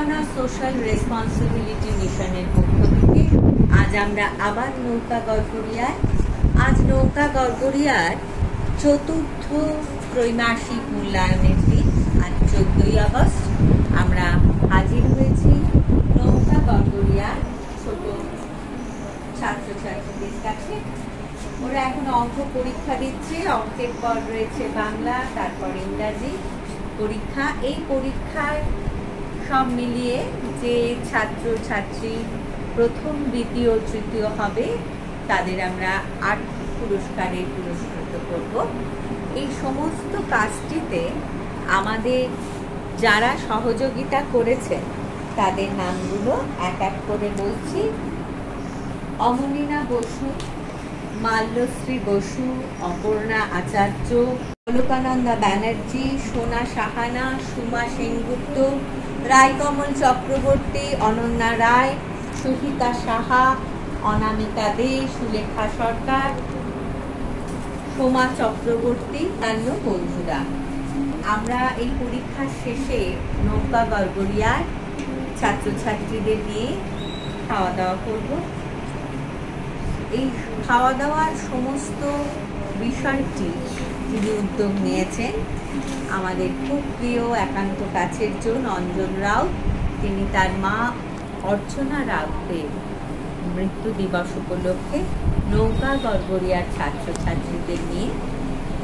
সচেতনা social responsibility মিশনের পক্ষ থেকে আজ আমরা আবার নৌকা গড়গড়িয়ায় আজ নৌকা গড়গড়িয়ার চতুর্থ ত্রৈমাসিক মূল্যায়নের দিন। আজ 14ই আগস্ট আমরা হাজির হয়েছি নৌকা গড়গড়িয়ার ছোট ছাত্রছাত্রীদের কাছে। ওরা এখন অঙ্ক পরীক্ষা দিচ্ছে, অঙ্কের পর রয়েছে বাংলা, তারপর ইংরাজি পরীক্ষা। এই পরীক্ষায় সব মিলিয়ে যে ছাত্র ছাত্রী প্রথম, দ্বিতীয়, তৃতীয় হবে তাদের আমরা 8 পুরস্কারে পুরস্কৃত করব। এই সমস্ত কাজটিতে আমাদের যারা সহযোগিতা করেছেন তাদের নামগুলো এক এক করে বলছি। অমলিনা বসু, মাল্যশ্রী বসু, অপর্ণা আচার্য, অলোকানন্দা ব্যানার্জি, সোনা সাহানা, সুমা সেনগুপ্ত, রায়কমল চক্রবর্তী, অনন্যা রায়, সুহিতা সাহা, অনামিকা দে, সুলেখা সরকার, সোমা চক্রবর্তী, অন্যান্য বন্ধুরা। আমরা এই পরীক্ষার শেষে নৌকা গড়গড়িয়ার ছাত্রছাত্রীদের নিয়ে খাওয়া দাওয়া করব। এই খাওয়া দাওয়ার সমস্ত বিষয়টি যিনি উদ্যোগ নিয়েছেন আমাদের খুব প্রিয় একান্ত কাছের জন অঞ্জন রাউত। তিনি তার মা অর্চনা রাউতের মৃত্যু দিবস উপলক্ষে নৌকা গড়গড়িয়ার ছাত্রছাত্রীদের নিয়ে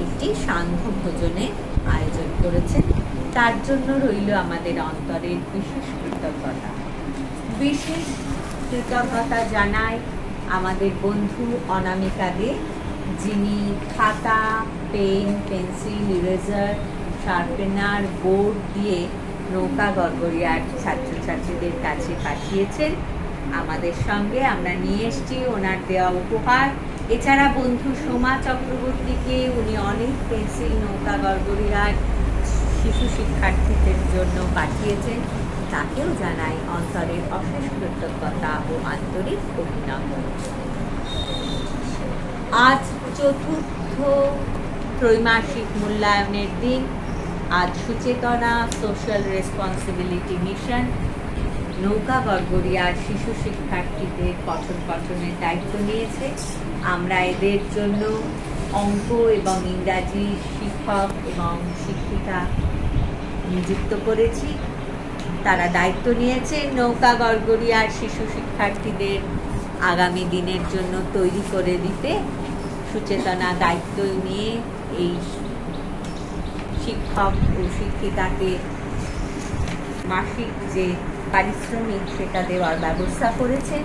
একটি সান্ধ্য ভোজনের আয়োজন করেছেন। তার জন্য রইল আমাদের অন্তরের বিশেষ কৃতজ্ঞতা। বিশেষ কৃতজ্ঞতা জানায় আমাদের বন্ধু অনামিকা দে, যিনি খাতা, পেন, পেন্সিল, ইরেজার, শার্পেনার, বোর্ড দিয়ে নৌকা গড়গড়িয়ার ছাত্রছাত্রীদের কাছে পাঠিয়েছেন। আমাদের সঙ্গে আমরা নিয়ে এসেছি ওনার দেওয়া উপহার। এছাড়া বন্ধু সোমা চক্রবর্তীকে উনি অনেক পেন্সিল নৌকা গড়গড়িয়ার শিশু শিক্ষার্থীদের জন্য পাঠিয়েছেন। তাকেও জানাই অন্তরের অশেষ কৃতজ্ঞতা ও আন্তরিক অভিনন্দন। আজ চতুর্থ ত্রৈমাসিক মূল্যায়নের দিন। আজ সুচেতনা সোশ্যাল রেসপন্সিবিলিটি মিশন নৌকা গড়গড়িয়ার শিশু শিক্ষার্থীদের পঠন পাঠনের দায়িত্ব নিয়েছে। আমরা এদের জন্য অঙ্ক এবং ইংরাজি শিক্ষক এবং শিক্ষিকা নিযুক্ত করেছি। তারা দায়িত্ব নিয়েছে নৌকা গড়গড়িয়ার শিশু শিক্ষার্থীদের আগামী দিনের জন্য তৈরি করে দিতে। সুচেতনা দায়িত্ব নিয়ে এই শিক্ষক ও শিক্ষিকাকে মাসিক যে পারিশ্রমিক সেটা দেওয়ার ব্যবস্থা করেছেন।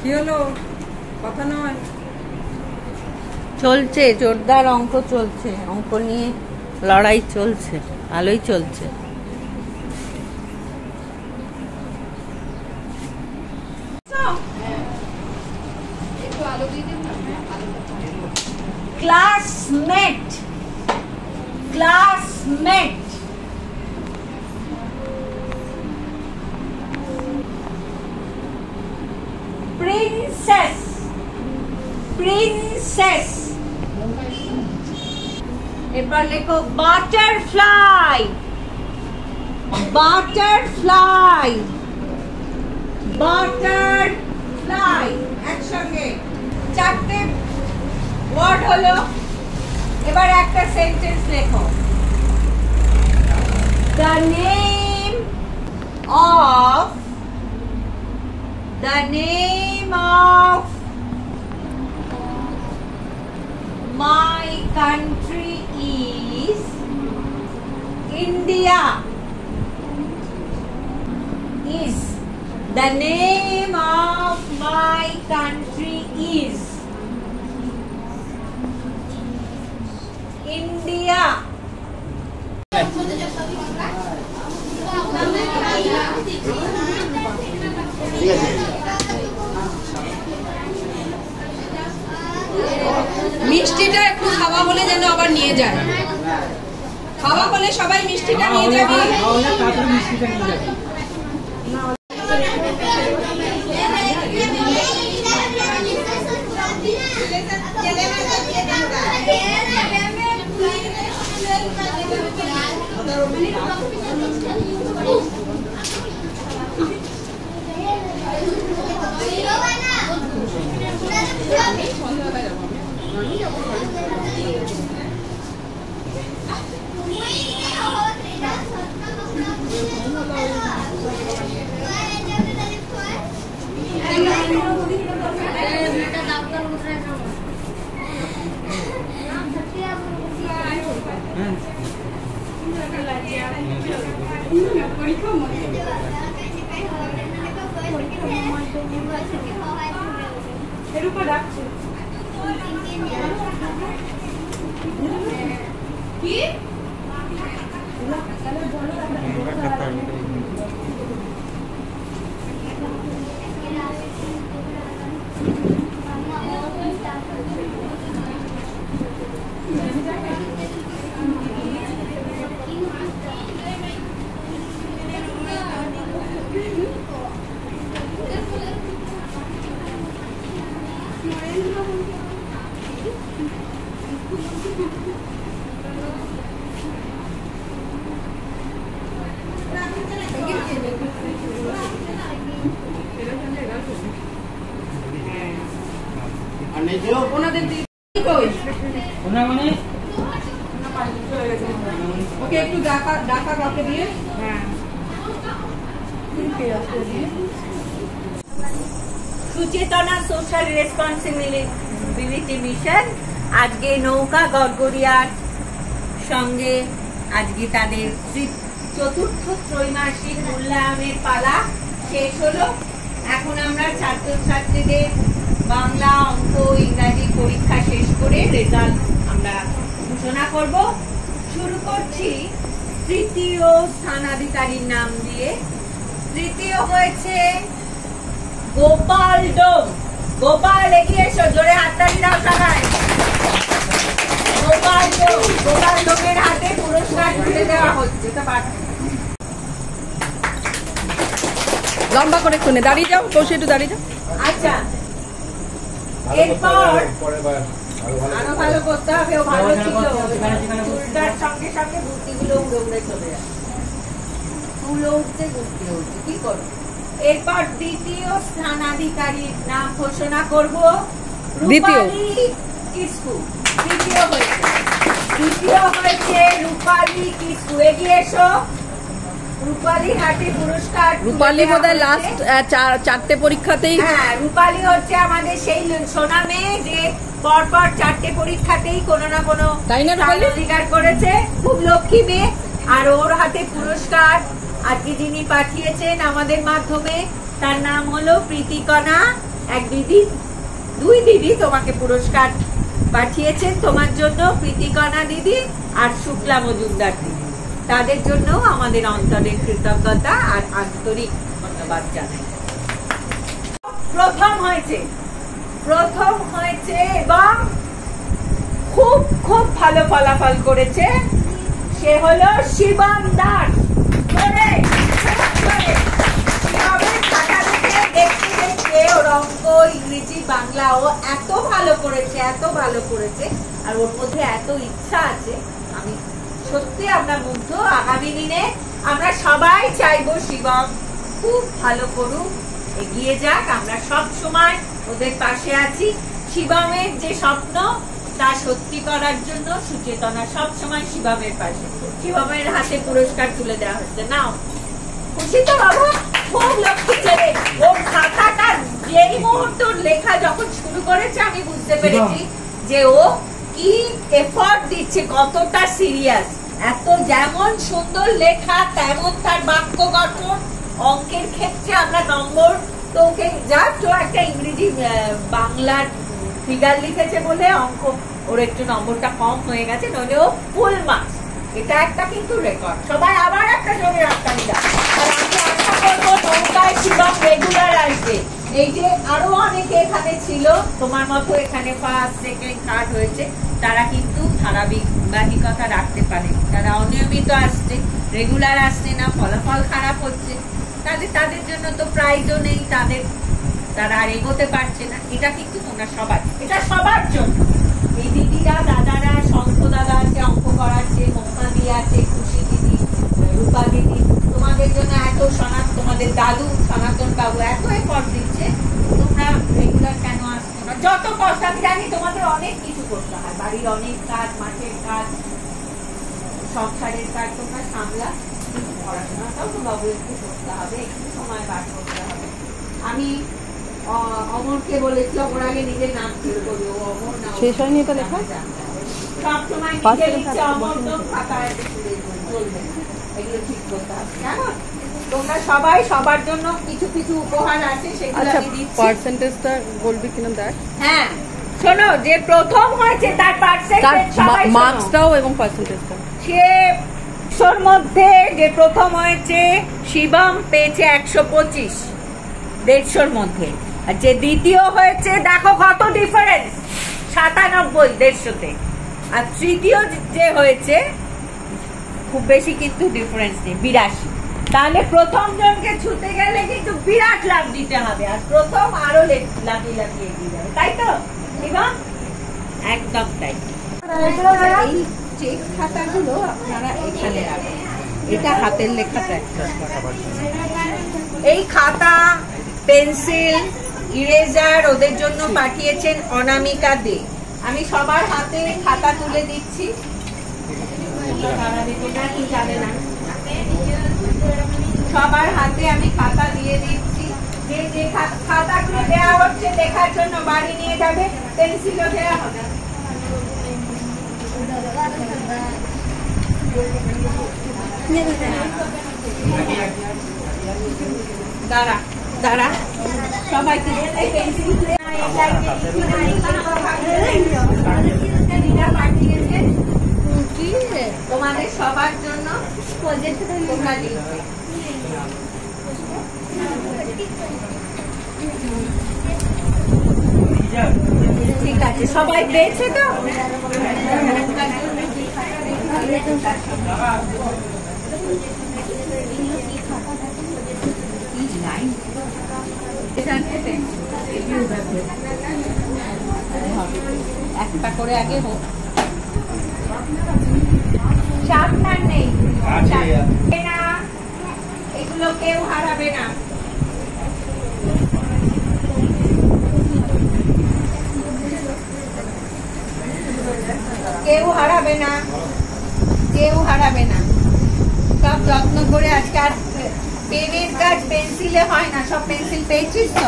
কি হলো? কথা নয়। চলছে, জোরদার অঙ্ক চলছে, অঙ্ক নিয়ে লড়াই চলছে, ভালোই চলছে। Classmate, classmate, princess, princess. এরপর লেখো বাটারফ্লাই, বাটারফ্লাই, বাটারফ্লাই। একসঙ্গে চারটে ওয়ার্ড হলো। এবার একটা সেন্টেন্স লেখো। The name of my country is India. Is the name of my country is India. মিষ্টিটা একটু খাওয়া হলে যেন আবার নিয়ে যায়। খাওয়া হলে সবাই মিষ্টিটা নিয়ে যাবে। ওকে একটু ডাকা ডাকা কাউকে দিয়ে। সুচেতনা সোশ্যাল রেসপন্সিবিলিটি মিশন আজকে নৌকা গড়গড়িয়ার সঙ্গে আজকে তাদের চতুর্থ ত্রৈমাসিক মূল্যায়নের পালা শেষ হলো। এখন আমরা ছাত্রছাত্রীদের বাংলা, অঙ্ক, ইংরাজি পরীক্ষা শেষ করে রেজাল্ট আমরা ঘোষণা করব। শুরু করছি তৃতীয় স্থানাধিকারীর নাম দিয়ে। তৃতীয় হয়েছে গোপাল ডোম। গোপাল এগিয়ে এসো, জোরে হাততালি দাও সবাই। গোপাল ডোম, গোপাল ডোমের হাতে পুরস্কার তুলে দেওয়া হচ্ছে। লম্বা করে শুনে দাঁড়িয়ে যাও, কৌশি একটু দাঁড়িয়ে যাও। আচ্ছা, এরপর আরো ভালো করতে হবে। ও ভালো ছিল, চুলটার সঙ্গে সঙ্গে বুদ্ধিগুলো উড়ে উড়ে চলে যাবে। চুলও উঠছে, বুদ্ধি উঠছে, কি করবো। এরপর দ্বিতীয় স্থানাধিকারীর নাম ঘোষণা করবো। রূপালী কিসকু দ্বিতীয় হয়েছে। দ্বিতীয় হয়েছে রূপালী কিসকু। এগিয়ে এসো। রূপালীর হাতে পুরস্কার। রূপালী বোধহয় লাস্ট চারটে পরীক্ষাতেই। হ্যাঁ, রূপালী হচ্ছে আমাদের সেই সোনা মেয়ে যে পরপর চারটে পরীক্ষাতেই কোনো না কোনো অধিকার করেছে। খুব লক্ষ্মী মেয়ে। আর ওর হাতে পুরস্কার আজকে যিনি পাঠিয়েছেন আমাদের মাধ্যমে, তার নাম হলো প্রীতিকণা এক দিদি, দুই দিদি তোমাকে পুরস্কার পাঠিয়েছেন তোমার জন্য, প্রীতিকণা দিদি আর শুক্লা মজুমদার দিদি। তাদের জন্য আমাদের অন্তরের কৃতজ্ঞতা আর আন্তরিক ধন্যবাদ জানাই। প্রথম হয়েছে এবং খুব খুব ভালো ফলাফল করেছে, সে হলো শিবম দাস। ওর অঙ্ক, ইংরেজি, বাংলা ও এত ভালো করেছে, এত ভালো করেছে, আর ওর মধ্যে এত ইচ্ছা আছে, আমি সত্যি আমরা মুগ্ধ। আগামী দিনে আমরা সবাই চাইবো শিবম খুব ভালো করুক, এগিয়ে যাক। আমরা সব সময় ওদের পাশে আছি। শিবমের যে স্বপ্ন তা সত্যি করার জন্য সুচেতনা সব সময় শিবমের পাশে। শিবমের হাতে পুরস্কার তুলে দেওয়া হচ্ছে। নাও, খুশি তো বাবু? খুব লক্ষ্মী ছেলে। ওর খাতাটা যেই মুহূর্তে লেখা যখন শুরু করেছে আমি বুঝতে পেরেছি যে ও কি এফর্ট দিচ্ছে, কতটা সিরিয়াস। এত যেমন সুন্দর লেখা তেমন তার বাক্য গঠন। অঙ্কের ক্ষেত্রে আমরা নম্বর তো ওকে জাস্ট ও একটা ইংরেজি বাংলার ফিগার লিখেছে বলে অঙ্ক ওর একটু নম্বরটা কম হয়ে গেছে, নইলে ও ফুল মার্কস। এটা একটা কিন্তু রেকর্ড। সবাই আবার একটা জোরে হাততালি দাও। আর আমি আশা করবো নৌকায় শিবম রেগুলার আসবে। এই যে আরো অনেকে এখানে ছিল তোমার মতো, এখানে ফার্স্ট সেকেন্ড থার্ড হয়েছে, তারা কিন্তু ধারাবাহিকতা রাখতে পারে। তারা অনিয়মিত আসছে, রেগুলার আসছে না, ফলাফল খারাপ হচ্ছে, তাদের জন্য তো প্রাইজও নেই, তারা আর এগোতে পারছে না। এটা কিন্তু তোমরা সবাই, এটা সবার জন্য। এই দিদিরা, দাদারা, শঙ্খ দাদা আছে অঙ্ক করাচ্ছে, মৌমা দিয়ে আছে, খুশি দিদি, রূপা দিদি, তোমাদের জন্য এত তোমাদের দাদু সনাতন বাবু এত এফর্ট দিচ্ছে, তোমরা রেগুলার কেন আসছো না? যত কষ্ট, আমি জানি তোমাদের অনেক কিছু করতে হয়, বাড়ির অনেক কাজ, মাঠের কাজ, সংসারের কাজ তোমরা সামলা, পড়াশোনাটাও তো বাবু একটু করতে হবে, একটু সময় বার করতে হবে। আমি অমরকে বলেছি, অমর আগে নিজের নাম ঠিক করি, ও অমর না শেষ হয়নি এটা লেখা, সবসময় নিজের ইচ্ছে অমর তো খাতায় চলবে না, এগুলো ঠিক করতে হবে। কেমন? তোমরা সবাই সবার জন্য কিছু কিছু উপহার আছে, সেগুলো আমি দিচ্ছি। পার্সেন্টেজটা বলবি কিনা দেখ। হ্যাঁ শোনো, যে প্রথম হয়েছে তার পার্সেন্টেজ সবাই মার্কসটাও এবং পার্সেন্টেজটা, সে ওর মধ্যে যে প্রথম হয়েছে শিবম পেয়েছে 125, 150-র মধ্যে। আর যে দ্বিতীয় হয়েছে দেখো কত ডিফারেন্স, 97, 150-তে। আর তৃতীয় যে হয়েছে খুব বেশি কিন্তু ডিফারেন্স নেই, 82। তাহলে প্রথম জনকে ছুতে গেলে কিন্তু বিরাট লাভ দিতে হবে, আর প্রথম আরো লাফিয়ে এগিয়ে যাবে, তাই তো শিবম? একদম তাই। এই চেক খাতাগুলো আপনারা এখানে রাখবেন, এটা হাতের লেখা প্র্যাকটিস করার জন্য। এই খাতা, পেন্সিল, ইরেজার ওদের জন্য পাঠিয়েছেন অনামিকা দে। আমি সবার হাতে খাতা তুলে দিচ্ছি। সবার হাতে আমি খাতা দিয়ে দিচ্ছি। যে খাতাগুলো দেওয়া হচ্ছে লেখার জন্য বাড়ি নিয়ে যাবে, পেন্সিলও দেওয়া হবে। দাঁড়া দাঁড়া, সবাইকে তোমাদের সবার জন্য তোমরা লিখবে। ঠিক আছে, সবাই পেয়েছে তো? একটা করে আগে হোক, সাবধান নেই, এগুলো কেউ হারাবে না। কেউ হারাবে না, কেউ হারাবে না। সব যত্ন করে আজকে। আর পেনের কাজ পেন্সিলে হয় না, সব পেন্সিল পেয়েছিস তো?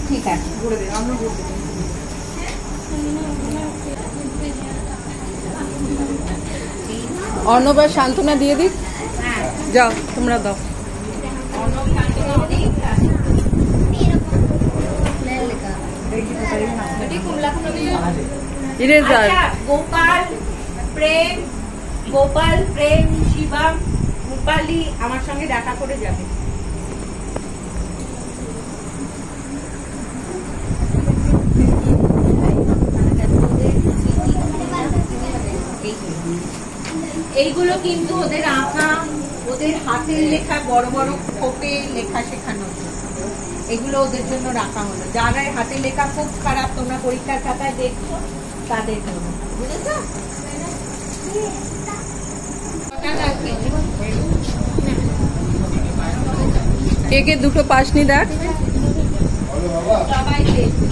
ঠিক আছে, অর্ণব আর সান্ত্বনা দিয়ে দিক। হ্যাঁ যাও তোমরা দাও। অর্ণব সান্ত্বনা দিক। ইরেজার আচ্ছা, গোপাল প্রেম শিবম রূপালী আমার সঙ্গে দেখা করে যাবে। এইগুলো কিন্তু ওদের আঁকা, ওদের হাতের লেখা, বড় বড় খোপে লেখা শেখানোর জন্য এগুলো ওদের জন্য রাখা হলো। যারা হাতের লেখা খুব খারাপ, তোমরা পরীক্ষার খাতায় দেখছো, তাদের জন্য, বুঝেছো? কে কে দুটো পাসনি দেখ। সবাই দেখবে।